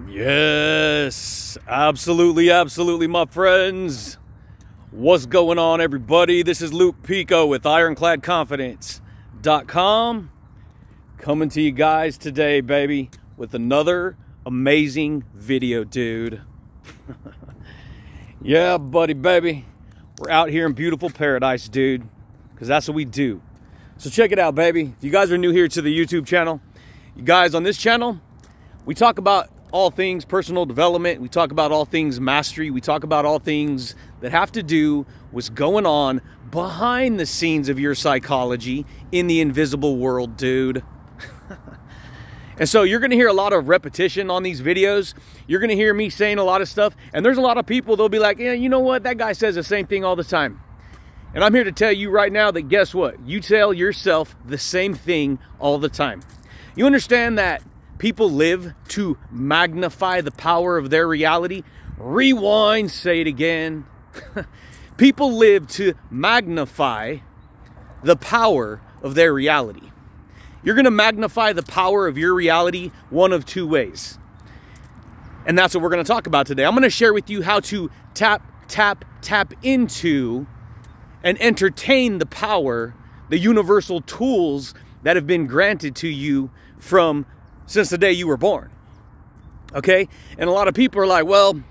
Yes, absolutely, absolutely, my friends. What's going on, everybody? This is Luke Pico with IroncladConfidence.com coming to you guys today, baby, with another amazing video, dude. Yeah, buddy, baby. We're out here in beautiful paradise, dude, because that's what we do. So check it out, baby. If you guys are new here to the YouTube channel, you guys on this channel, we talk about all things personal development. We talk about all things mastery. We talk about all things that have to do with what's going on behind the scenes of your psychology in the invisible world, dude. And so you're going to hear a lot of repetition on these videos. You're going to hear me saying a lot of stuff. And there's a lot of people, they'll be like, yeah, you know what? That guy says the same thing all the time. And I'm here to tell you right now that guess what? You tell yourself the same thing all the time. You understand that people live to magnify the power of their reality? Rewind, say it again. People live to magnify the power of their reality. You're going to magnify the power of your reality one of two ways. And that's what we're going to talk about today. I'm going to share with you how to tap into and entertain the power, the universal tools that have been granted to you since the day you were born. Okay? And a lot of people are like, well,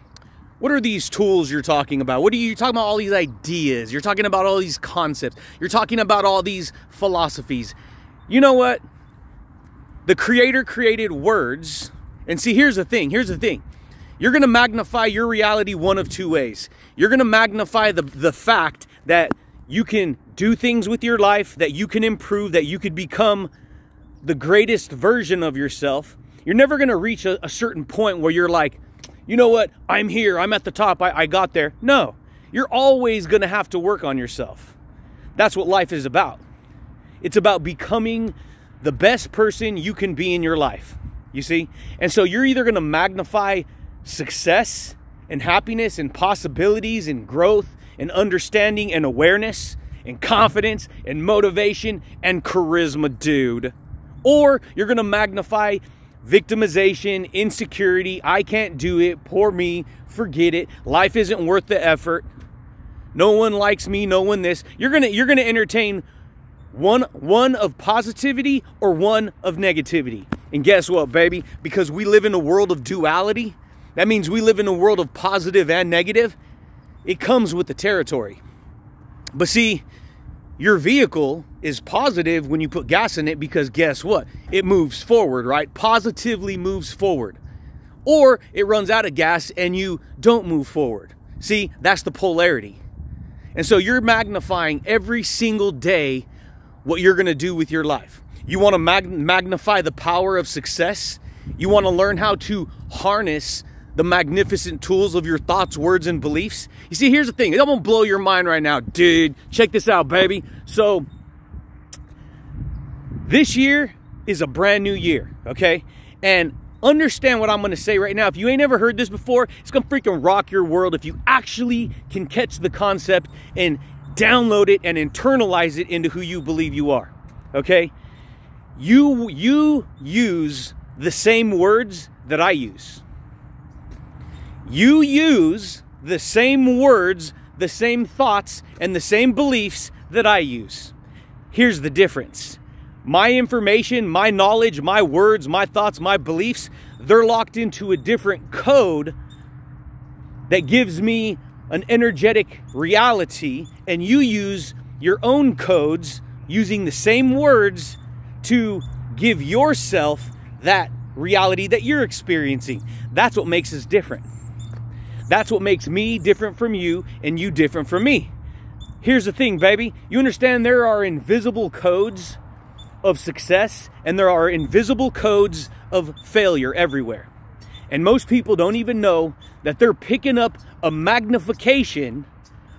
what are these tools you're talking about? You're talking about all these ideas. You're talking about all these concepts. You're talking about all these philosophies. You know what? The Creator created words. And see, here's the thing. You're going to magnify your reality one of two ways. You're going to magnify the fact that you can do things with your life, that you can improve, that you could become the greatest version of yourself. You're never going to reach a certain point where you're like, you know what? I'm here. I'm at the top. I got there. No, you're always going to have to work on yourself. That's what life is about. It's about becoming the best person you can be in your life. You see? And so you're either going to magnify success and happiness and possibilities and growth and understanding and awareness and confidence and motivation and charisma, dude. Or you're going to magnify victimization, insecurity, I can't do it, poor me, forget it, life isn't worth the effort, no one likes me, no one this. You're going to entertain one of positivity or one of negativity. And guess what, baby? Because we live in a world of duality, that means we live in a world of positive and negative. It comes with the territory. But see, your vehicle is positive when you put gas in it because guess what? It moves forward, right? Positively moves forward. Or it runs out of gas and you don't move forward. See, that's the polarity. And so you're magnifying every single day what you're going to do with your life. You want to magnify the power of success. You want to learn how to harness the magnificent tools of your thoughts, words, and beliefs. You see, here's the thing. I'm going to blow your mind right now, dude. Check this out, baby. So, this year is a brand new year, okay? And understand what I'm going to say right now. If you ain't ever heard this before, it's going to freaking rock your world if you actually can catch the concept and download it and internalize it into who you believe you are, okay? You use the same words that I use. You use the same words, the same thoughts, and the same beliefs that I use. Here's the difference. My information, my knowledge, my words, my thoughts, my beliefs, they're locked into a different code that gives me an energetic reality, and you use your own codes using the same words to give yourself that reality that you're experiencing. That's what makes us different. That's what makes me different from you and you different from me. Here's the thing, baby. You understand there are invisible codes of success and there are invisible codes of failure everywhere. And most people don't even know that they're picking up a magnification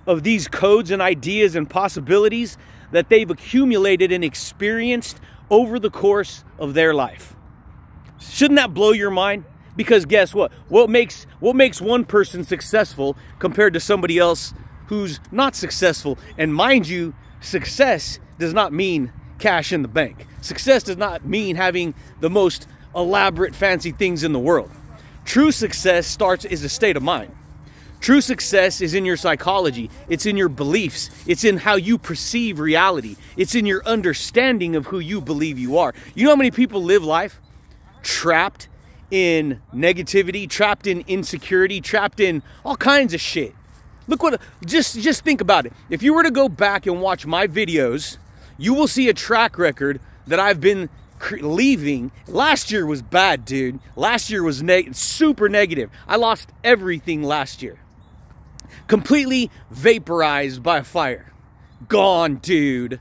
of these codes and ideas and possibilities that they've accumulated and experienced over the course of their life. Shouldn't that blow your mind? Because guess what? What makes one person successful compared to somebody else who's not successful? And mind you, success does not mean cash in the bank. Success does not mean having the most elaborate, fancy things in the world. True success is a state of mind. True success is in your psychology. It's in your beliefs. It's in how you perceive reality. It's in your understanding of who you believe you are. You know how many people live life trapped in negativity, trapped in insecurity, trapped in all kinds of shit? Look what, just think about it. If you were to go back and watch my videos, you will see a track record that I've been leaving. Last year was bad, dude. Last year was super negative. I lost everything last year. Completely vaporized by a fire. Gone, dude.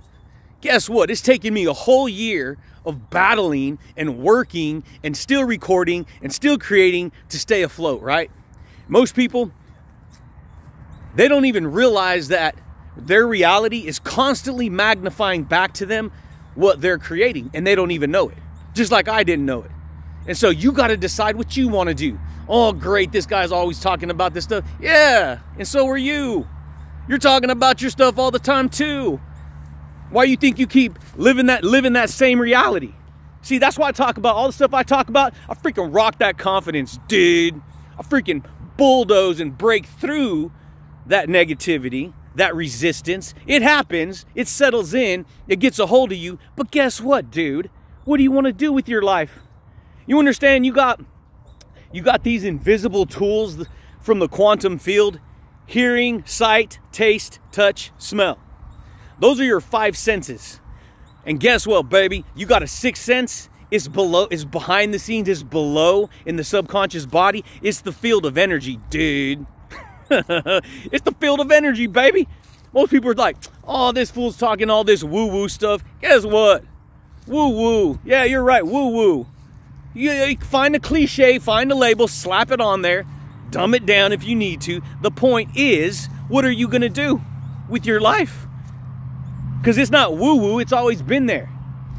Guess what? It's taken me a whole year of battling and working and still recording and still creating to stay afloat, right? Most people, they don't even realize that their reality is constantly magnifying back to them what they're creating, and they don't even know it. Just like I didn't know it. And so you got to decide what you want to do. Oh, great, this guy's always talking about this stuff. Yeah, and so are you. You're talking about your stuff all the time too. Why you think you keep living that same reality? See, that's why I talk about all the stuff I talk about. I freaking rock that confidence, dude. I freaking bulldoze and break through that negativity, that resistance. It happens, it settles in, it gets a hold of you. But guess what, dude? What do you want to do with your life? You understand, you got these invisible tools from the quantum field: hearing, sight, taste, touch, smell. Those are your 5 senses. And guess what, baby? You got a 6th sense. It's behind the scenes, it's below in the subconscious body. It's the field of energy, dude. It's the field of energy, baby. Most people are like, oh, this fool's talking all this woo-woo stuff. Guess what? Woo-woo. Yeah, you're right, woo-woo. You find a cliche, find a label, slap it on there, dumb it down if you need to. The point is, what are you going to do with your life? Because it's not woo-woo, it's always been there.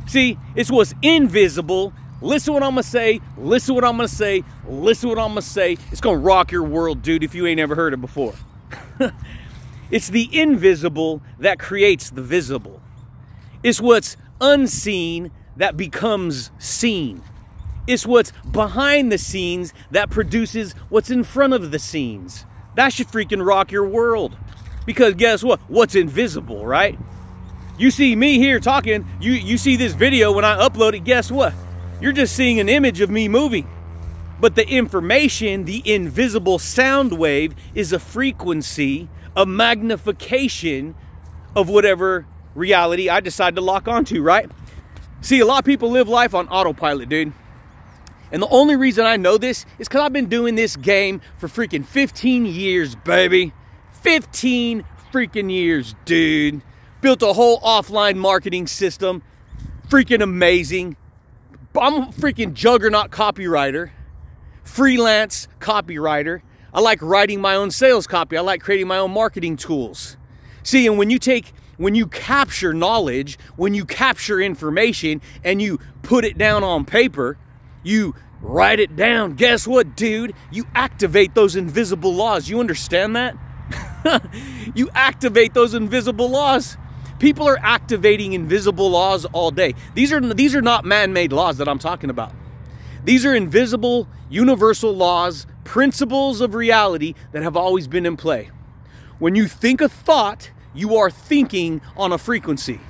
See, it's what's invisible. Listen what I'm going to say, listen what I'm going to say, listen what I'm going to say. It's going to rock your world, dude, if you ain't ever heard it before. It's the invisible that creates the visible. It's what's unseen that becomes seen. It's what's behind the scenes that produces what's in front of the scenes. That should freaking rock your world. Because guess what? What's invisible, right? You see me here talking, you see this video when I upload it, guess what? You're just seeing an image of me moving. But the information, the invisible sound wave, is a frequency, a magnification of whatever reality I decide to lock onto, right? See, a lot of people live life on autopilot, dude. And the only reason I know this is because I've been doing this game for freaking 15 years, baby. 15 freaking years, dude. Built a whole offline marketing system. Freaking amazing. I'm a freaking juggernaut copywriter. Freelance copywriter. I like writing my own sales copy. I like creating my own marketing tools. See, and when you capture knowledge, when you capture information and you put it down on paper, you write it down. Guess what, dude? You activate those invisible laws. You understand that? You activate those invisible laws. People are activating invisible laws all day. These are not man-made laws that I'm talking about. These are invisible, universal laws, principles of reality that have always been in play. When you think a thought, you are thinking on a frequency.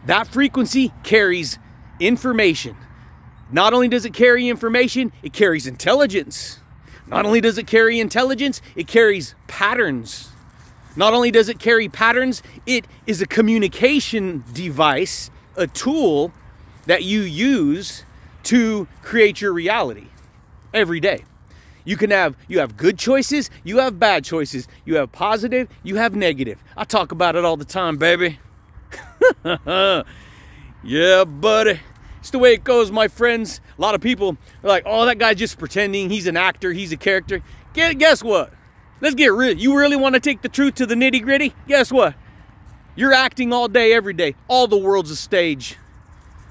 That frequency carries information. Not only does it carry information, it carries intelligence. Not only does it carry intelligence, it carries patterns. Not only does it carry patterns, it is a communication device, a tool that you use to create your reality every day. You have good choices, you have bad choices, you have positive, you have negative. I talk about it all the time, baby. Yeah, buddy. It's the way it goes, my friends. A lot of people are like, oh, that guy's just pretending. He's an actor. He's a character. Guess what? Let's get real. You really want to take the truth to the nitty gritty? Guess what? You're acting all day, every day. All the world's a stage.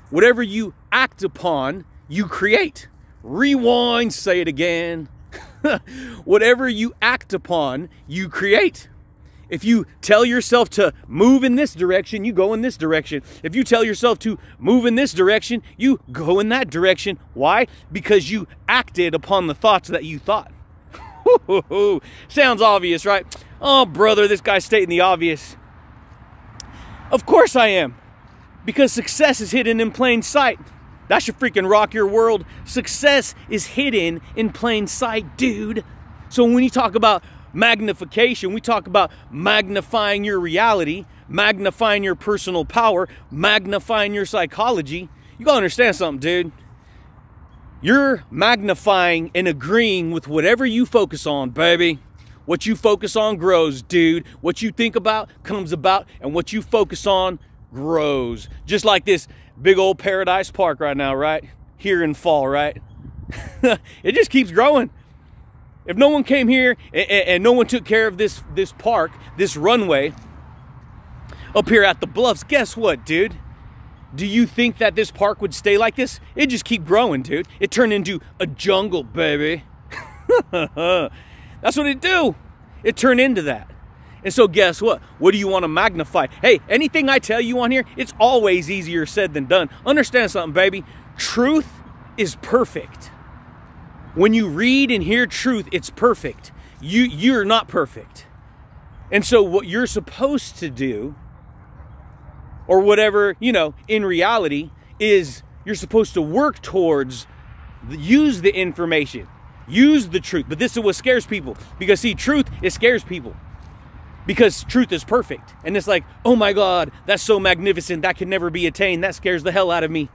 Whatever you act upon, you create. Rewind, say it again. Whatever you act upon, you create. If you tell yourself to move in this direction, you go in this direction. If you tell yourself to move in this direction, you go in that direction. Why? Because you acted upon the thoughts that you thought. Sounds obvious, right? Oh, brother, this guy's stating the obvious. Of course I am. Because success is hidden in plain sight. That should freaking rock your world. Success is hidden in plain sight, dude. So when you talk about magnification, we talk about magnifying your reality, magnifying your personal power, magnifying your psychology. You gotta understand something, dude. You're magnifying and agreeing with whatever you focus on, baby. What you focus on grows, dude. What you think about comes about, and what you focus on grows. Just like this big old Paradise Park right now, right? Here in fall, right? It just keeps growing. If no one came here and no one took care of this park, this runway up here at the Bluffs, guess what, dude? Do you think that this park would stay like this? It just keep growing, dude. It turned into a jungle, baby. That's what it do. It turned into that. And so guess what? What do you want to magnify? Hey, anything I tell you on here, it's always easier said than done. Understand something, baby. Truth is perfect. When you read and hear truth, it's perfect. You're not perfect. And so what you're supposed to do, or whatever, you know, in reality, is you're supposed to work towards, use the information, use the truth. But this is what scares people. Because see, truth, it scares people. Because truth is perfect. And it's like, oh my God, that's so magnificent. That can never be attained. That scares the hell out of me.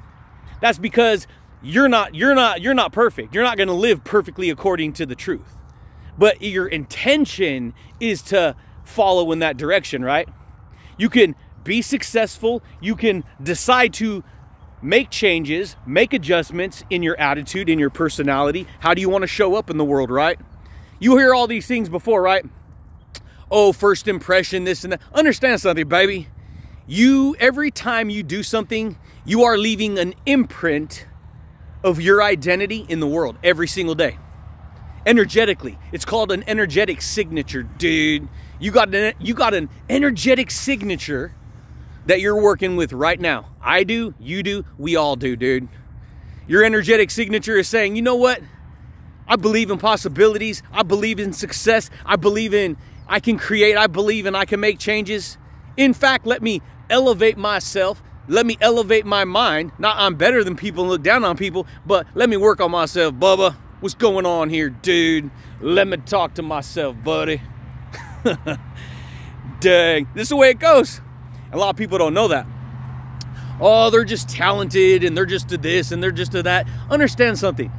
That's because you're not perfect. You're not going to live perfectly according to the truth. But your intention is to follow in that direction, right? You can be successful. You can decide to make changes, make adjustments in your attitude, in your personality. How do you want to show up in the world, right? You hear all these things before, right? Oh, first impression, this and that. Understand something, baby. Every time you do something, you are leaving an imprint of your identity in the world every single day. Energetically. It's called an energetic signature, dude. You got an energetic signature that you're working with right now. I do, you do, we all do, dude. Your energetic signature is saying, you know what? I believe in possibilities. I believe in success. I believe in I can create. I believe in I can make changes. In fact, let me elevate myself. Let me elevate my mind. Not I'm better than people and look down on people, but let me work on myself, Bubba. What's going on here, dude? Let me talk to myself, buddy. Dang. This is the way it goes. A lot of people don't know that. Oh, they're just talented and they're just to this and they're just to that. Understand something.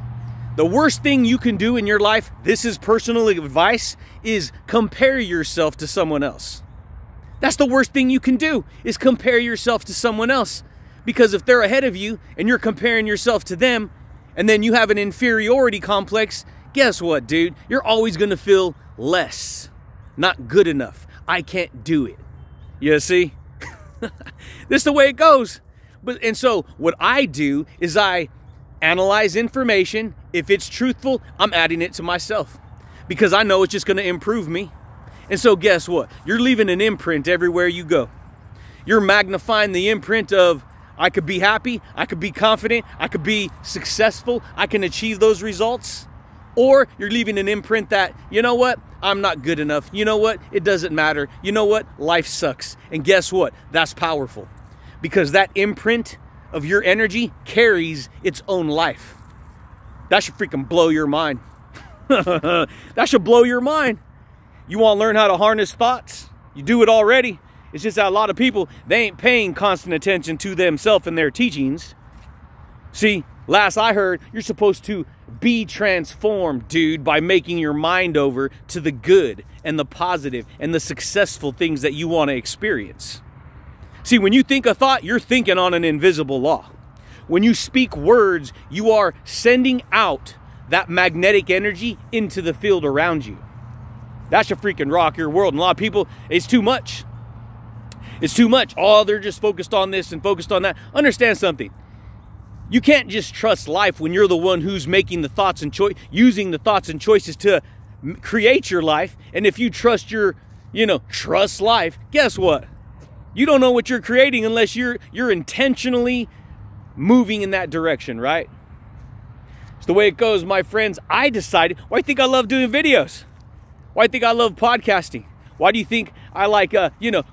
The worst thing you can do in your life, this is personal advice, is compare yourself to someone else. That's the worst thing you can do, is compare yourself to someone else. Because if they're ahead of you and you're comparing yourself to them, and then you have an inferiority complex, guess what, dude? You're always going to feel less. Not good enough. I can't do it. You see? This is the way it goes. And so what I do is I analyze information. If it's truthful, I'm adding it to myself because I know it's just going to improve me. And so guess what? You're leaving an imprint everywhere you go. You're magnifying the imprint of I could be happy, I could be confident, I could be successful, I can achieve those results. Or you're leaving an imprint that, you know what? I'm not good enough. You know what? It doesn't matter. You know what? Life sucks. And guess what? That's powerful. Because that imprint of your energy carries its own life. That should freaking blow your mind. That should blow your mind. You want to learn how to harness thoughts? You do it already. It's just that a lot of people, they ain't paying constant attention to themselves and their teachings. See, last I heard, you're supposed to be transformed, dude, by making your mind over to the good and the positive and the successful things that you want to experience. See, when you think a thought, you're thinking on an invisible law. When you speak words, you are sending out that magnetic energy into the field around you. That should freaking rock your world. And a lot of people, it's too much. It's too much. Oh, they're just focused on this and focused on that. Understand something. You can't just trust life when you're the one who's making the thoughts and using the thoughts and choices to create your life. And if you trust your trust life. Guess what? You don't know what you're creating unless you're intentionally moving in that direction, right? It's the way it goes, my friends. I decided, why do you think I love doing videos? Why do you think I love podcasting? Why do you think I like,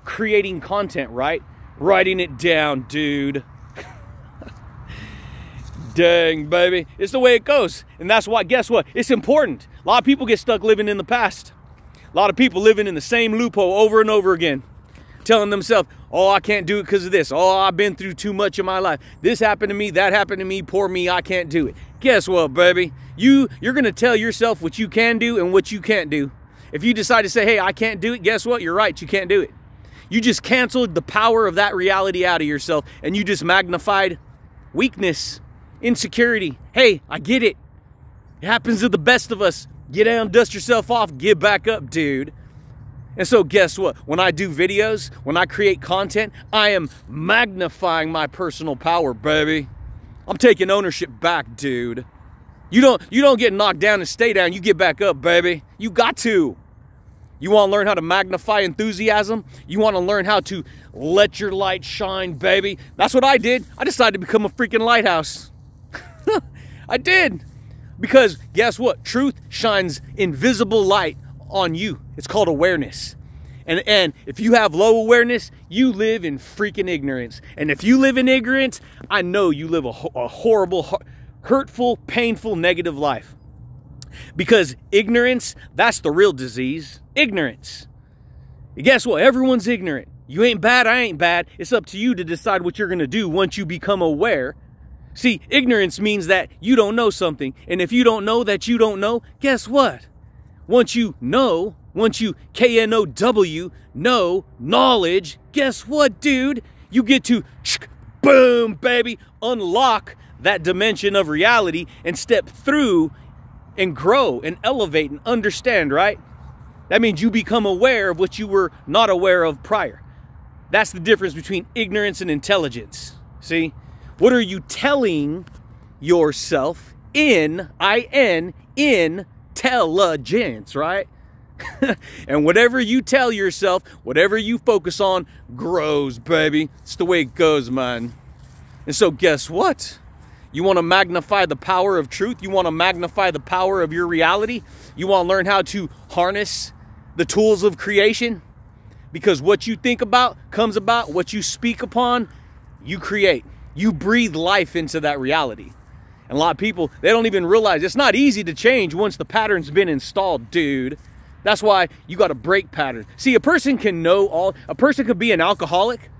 creating content, right? Writing it down, dude. Dang, baby. It's the way it goes. And that's why, guess what? It's important. A lot of people get stuck living in the past. A lot of people living in the same loophole over and over again. Telling themselves, oh, I can't do it because of this. Oh, I've been through too much in my life. This happened to me, that happened to me, poor me, I can't do it. Guess what, baby? You're going to tell yourself what you can do and what you can't do. If you decide to say, hey, I can't do it, guess what? You're right, you can't do it. You just canceled the power of that reality out of yourself, and you just magnified weakness, insecurity. Hey, I get it. It happens to the best of us. Get down, dust yourself off, get back up, dude. And so guess what? When I do videos, when I create content, I am magnifying my personal power, baby. I'm taking ownership back, dude. You don't get knocked down and stay down. You get back up, baby. You got to. You want to learn how to magnify enthusiasm? You want to learn how to let your light shine, baby? That's what I did. I decided to become a freaking lighthouse. I did. Because guess what? Truth shines invisible light on you. It's called awareness. And if you have low awareness, you live in freaking ignorance. And if you live in ignorance, I know you live a horrible, hurtful, painful, negative life. Because ignorance, that's the real disease. Ignorance. And guess what? Everyone's ignorant. You ain't bad, I ain't bad. It's up to you to decide what you're going to do once you become aware. See, ignorance means that you don't know something. And if you don't know that you don't know, guess what? Once you know, once you K-N-O-W, know, knowledge, guess what, dude? You get to, boom, baby, unlock that dimension of reality and step through and grow and elevate and understand, right? That means you become aware of what you were not aware of prior. That's the difference between ignorance and intelligence. See? What are you telling yourself in intelligence, right? And whatever you tell yourself, whatever you focus on, grows, baby. It's the way it goes, man. And so guess what? You want to magnify the power of truth? You want to magnify the power of your reality? You want to learn how to harness the tools of creation? Because what you think about comes about. What you speak upon, you create. You breathe life into that reality. And a lot of people, they don't even realize it's not easy to change once the pattern's been installed, dude. That's why you got to break pattern. See, a person can could be an alcoholic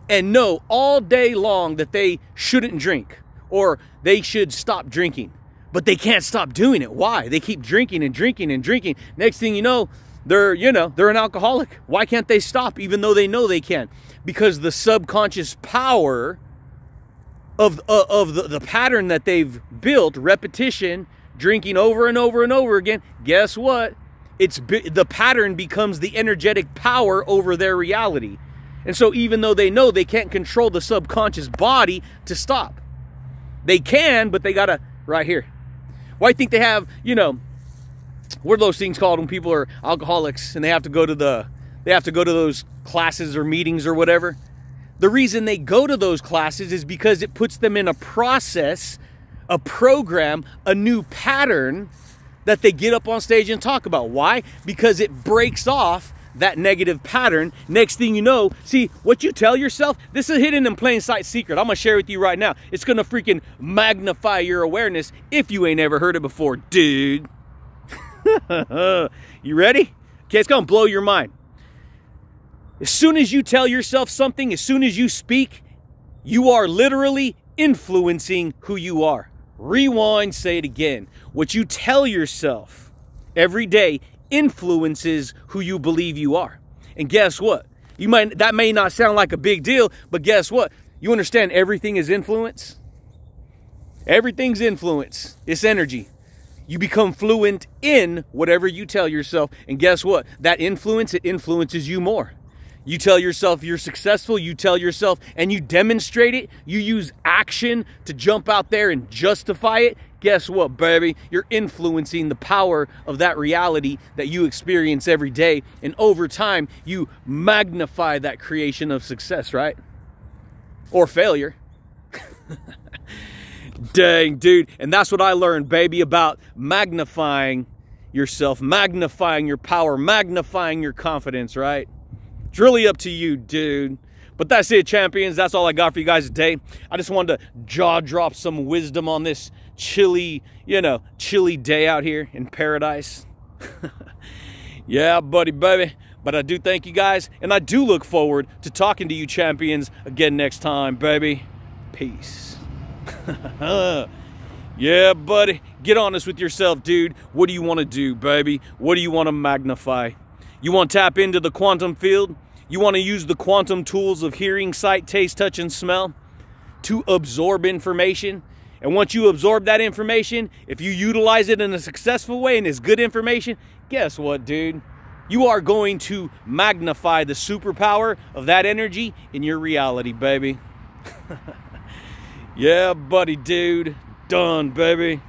and know all day long that they shouldn't drink or they should stop drinking, but they can't stop doing it. Why? They keep drinking and drinking and drinking. Next thing you know, they're an alcoholic. Why can't they stop even though they know they can? Because the subconscious power of the pattern that they've built, repetition, drinking over and over and over again, guess what? The pattern becomes the energetic power over their reality. And so even though they know they can't control the subconscious body to stop, they can, but they gotta, right here. Why do you think they have, what are those things called when people are alcoholics and they have to go to those classes or meetings or whatever? The reason they go to those classes is because it puts them in a process, a program, a new pattern that they get up on stage and talk about. Why? Because it breaks off that negative pattern. Next thing you know, see, what you tell yourself, this is hidden in plain sight secret. I'm going to share with you right now. It's going to freaking magnify your awareness if you ain't ever heard it before, dude. You ready? Okay, it's going to blow your mind. As soon as you tell yourself something, as soon as you speak, you are literally influencing who you are. Rewind, say it again. What you tell yourself every day influences who you believe you are. And guess what? That may not sound like a big deal, but guess what? You understand everything is influence? Everything's influence. It's energy. You become fluent in whatever you tell yourself. And guess what? That influence, it influences you more. You tell yourself you're successful, you tell yourself, and you demonstrate it, you use action to jump out there and justify it. guess what, baby? You're influencing the power of that reality that you experience every day. And over time, you magnify that creation of success, right? Or failure. Dang, dude. And that's what I learned, baby, about magnifying yourself, magnifying your power, magnifying your confidence, right? It's really up to you, dude. But that's it, champions. That's all I got for you guys today. I just wanted to jaw drop some wisdom on this chilly, chilly day out here in paradise. Yeah, buddy, baby. But I do thank you guys, and I do look forward to talking to you champions again next time, baby. Peace. Yeah, buddy. Get honest with yourself, dude. What do you want to do, baby? What do you want to magnify? You want to tap into the quantum field? You want to use the quantum tools of hearing, sight, taste, touch, and smell to absorb information? And once you absorb that information, if you utilize it in a successful way and it's good information, guess what, dude? You are going to magnify the superpower of that energy in your reality, baby. Yeah, buddy, dude. Done, baby.